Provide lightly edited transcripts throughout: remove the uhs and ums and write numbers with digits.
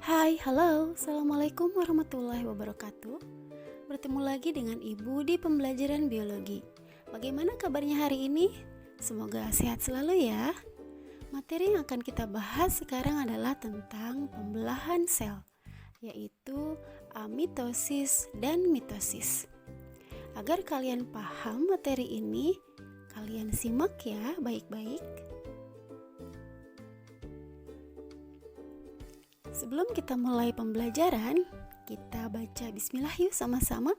Hai, halo, Assalamualaikum warahmatullahi wabarakatuh. Bertemu lagi dengan Ibu di pembelajaran biologi. Bagaimana kabarnya hari ini? Semoga sehat selalu ya. Materi yang akan kita bahas sekarang adalah tentang pembelahan sel, yaitu amitosis dan mitosis. Agar kalian paham materi ini, kalian simak ya baik-baik. Sebelum kita mulai pembelajaran, kita baca bismillah yuk sama-sama.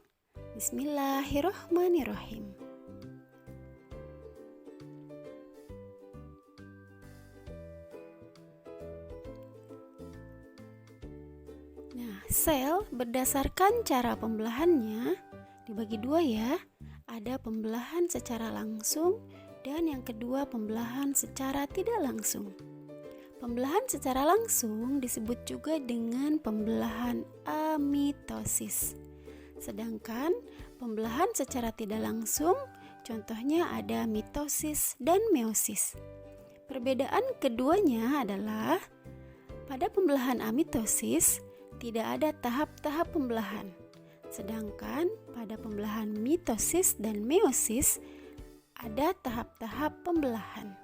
Bismillahirrohmanirrohim. Nah, sel berdasarkan cara pembelahannya dibagi dua ya. Ada pembelahan secara langsung dan yang kedua pembelahan secara tidak langsung. Pembelahan secara langsung disebut juga dengan pembelahan amitosis. Sedangkan pembelahan secara tidak langsung contohnya ada mitosis dan meiosis. Perbedaan keduanya adalah pada pembelahan amitosis tidak ada tahap-tahap pembelahan. Sedangkan pada pembelahan mitosis dan meiosis ada tahap-tahap pembelahan.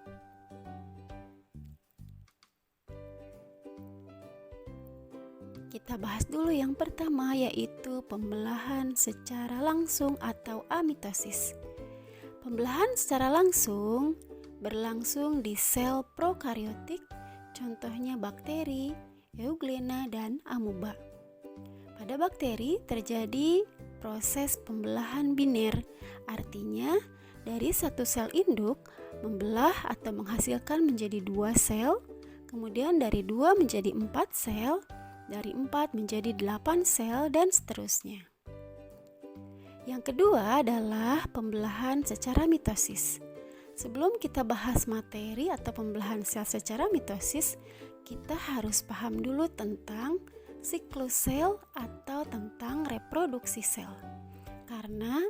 Kita bahas dulu yang pertama, yaitu pembelahan secara langsung atau amitosis. Pembelahan secara langsung berlangsung di sel prokariotik, contohnya bakteri, euglena, dan amuba. Pada bakteri terjadi proses pembelahan biner, artinya dari satu sel induk membelah atau menghasilkan menjadi 2 sel, kemudian dari 2 menjadi 4 sel, dari 4 menjadi 8 sel, dan seterusnya. Yang kedua adalah pembelahan secara mitosis. Sebelum kita bahas materi atau pembelahan sel secara mitosis, kita harus paham dulu tentang siklus sel atau tentang reproduksi sel. Karena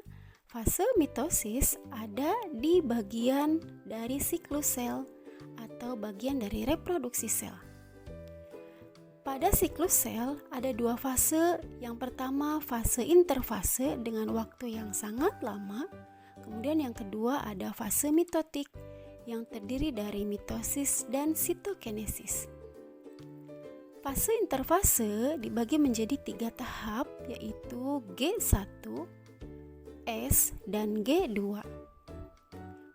fase mitosis ada di bagian dari siklus sel atau bagian dari reproduksi sel. Pada siklus sel ada 2 fase. Yang pertama fase interfase dengan waktu yang sangat lama. Kemudian yang kedua ada fase mitotik yang terdiri dari mitosis dan sitokinesis. Fase interfase dibagi menjadi 3 tahap, yaitu G1, S, dan G2.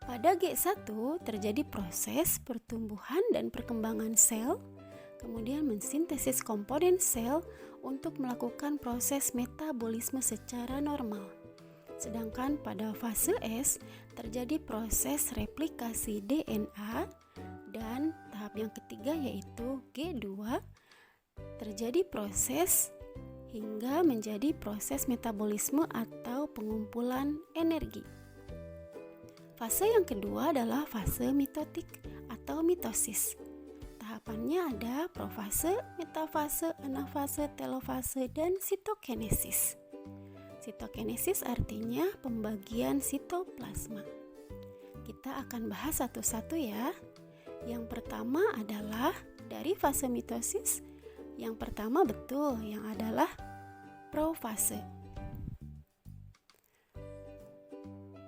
Pada G1 terjadi proses pertumbuhan dan perkembangan sel, kemudian mensintesis komponen sel untuk melakukan proses metabolisme secara normal. Sedangkan pada fase S terjadi proses replikasi DNA, dan tahap yang ketiga yaitu G2 terjadi proses hingga menjadi proses metabolisme atau pengumpulan energi. Fase yang kedua adalah fase mitotik atau mitosis. Tahapannya ada profase, metafase, anafase, telofase, dan sitokinesis. Sitokinesis artinya pembagian sitoplasma. Kita akan bahas satu-satu ya. Yang pertama adalah dari fase mitosis. Yang pertama betul, yang adalah profase.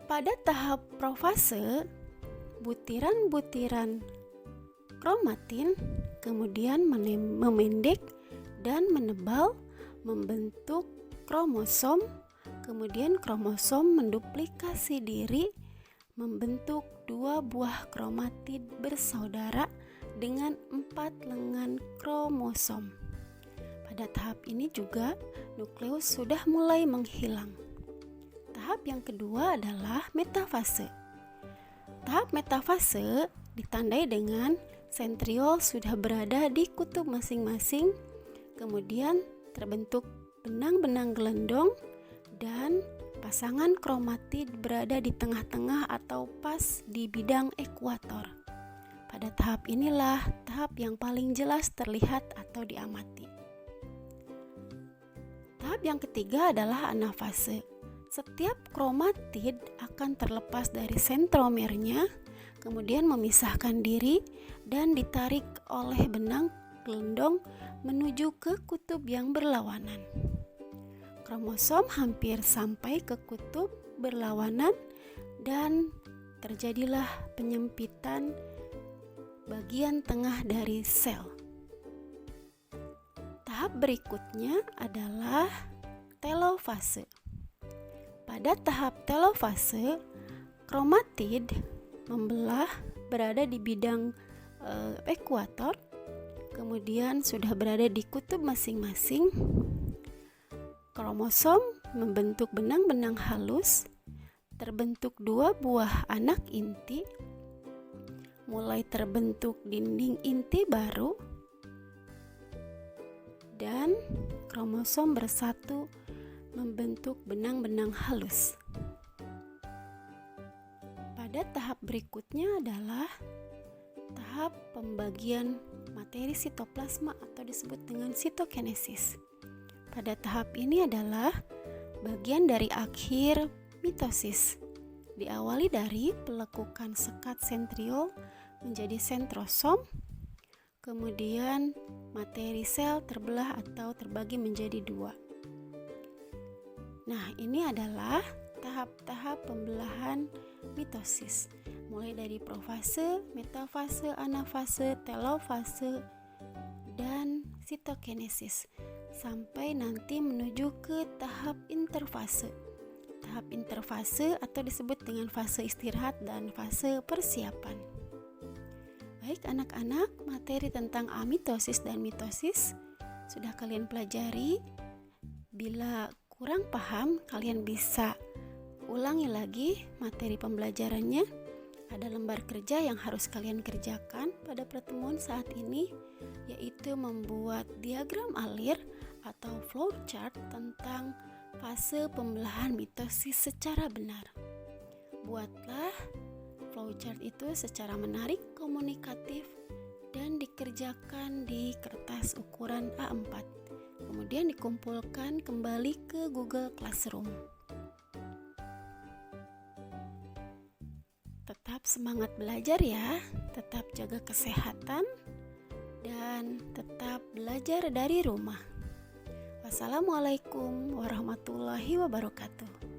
Pada tahap profase, butiran-butiran kromatin kemudian memendek dan menebal membentuk kromosom, kemudian kromosom menduplikasi diri membentuk 2 buah kromatid bersaudara dengan 4 lengan kromosom. Pada tahap ini juga nukleus sudah mulai menghilang. Tahap yang kedua adalah metafase. Tahap metafase ditandai dengan sentriol sudah berada di kutub masing-masing, kemudian terbentuk benang-benang gelendong dan pasangan kromatid berada di tengah-tengah atau pas di bidang ekuator. Pada tahap inilah tahap yang paling jelas terlihat atau diamati. Tahap yang ketiga adalah anafase. Setiap kromatid akan terlepas dari sentromernya, kemudian memisahkan diri dan ditarik oleh benang bergelendong menuju ke kutub yang berlawanan. Kromosom hampir sampai ke kutub berlawanan dan terjadilah penyempitan bagian tengah dari sel. Tahap berikutnya adalah telofase. Pada tahap telofase, kromatid membelah berada di bidang ekuator, kemudian sudah berada di kutub masing-masing. Kromosom membentuk benang-benang halus, terbentuk 2 buah anak inti, mulai terbentuk dinding inti baru, dan kromosom bersatu membentuk benang-benang halus. Pada tahap berikutnya adalah tahap pembagian materi sitoplasma atau disebut dengan sitokinesis. Pada tahap ini adalah bagian dari akhir mitosis. Diawali dari pelekukan sekat sentriol menjadi sentrosom, kemudian materi sel terbelah atau terbagi menjadi 2. Nah, ini adalah tahap-tahap pembelahan mitosis, mulai dari profase, metafase, anafase, telofase, dan sitokinesis, sampai nanti menuju ke tahap interfase. Tahap interfase atau disebut dengan fase istirahat dan fase persiapan. Baik anak-anak, materi tentang amitosis dan mitosis sudah kalian pelajari. Bila kurang paham, kalian bisa ulangi lagi materi pembelajarannya. Ada lembar kerja yang harus kalian kerjakan pada pertemuan saat ini, yaitu membuat diagram alir atau flowchart tentang fase pembelahan mitosis secara benar. Buatlah flowchart itu secara menarik, komunikatif, dan dikerjakan di kertas ukuran A4. Kemudian dikumpulkan kembali ke Google Classroom. Tetap semangat belajar ya, tetap jaga kesehatan, dan tetap belajar dari rumah. Wassalamualaikum warahmatullahi wabarakatuh.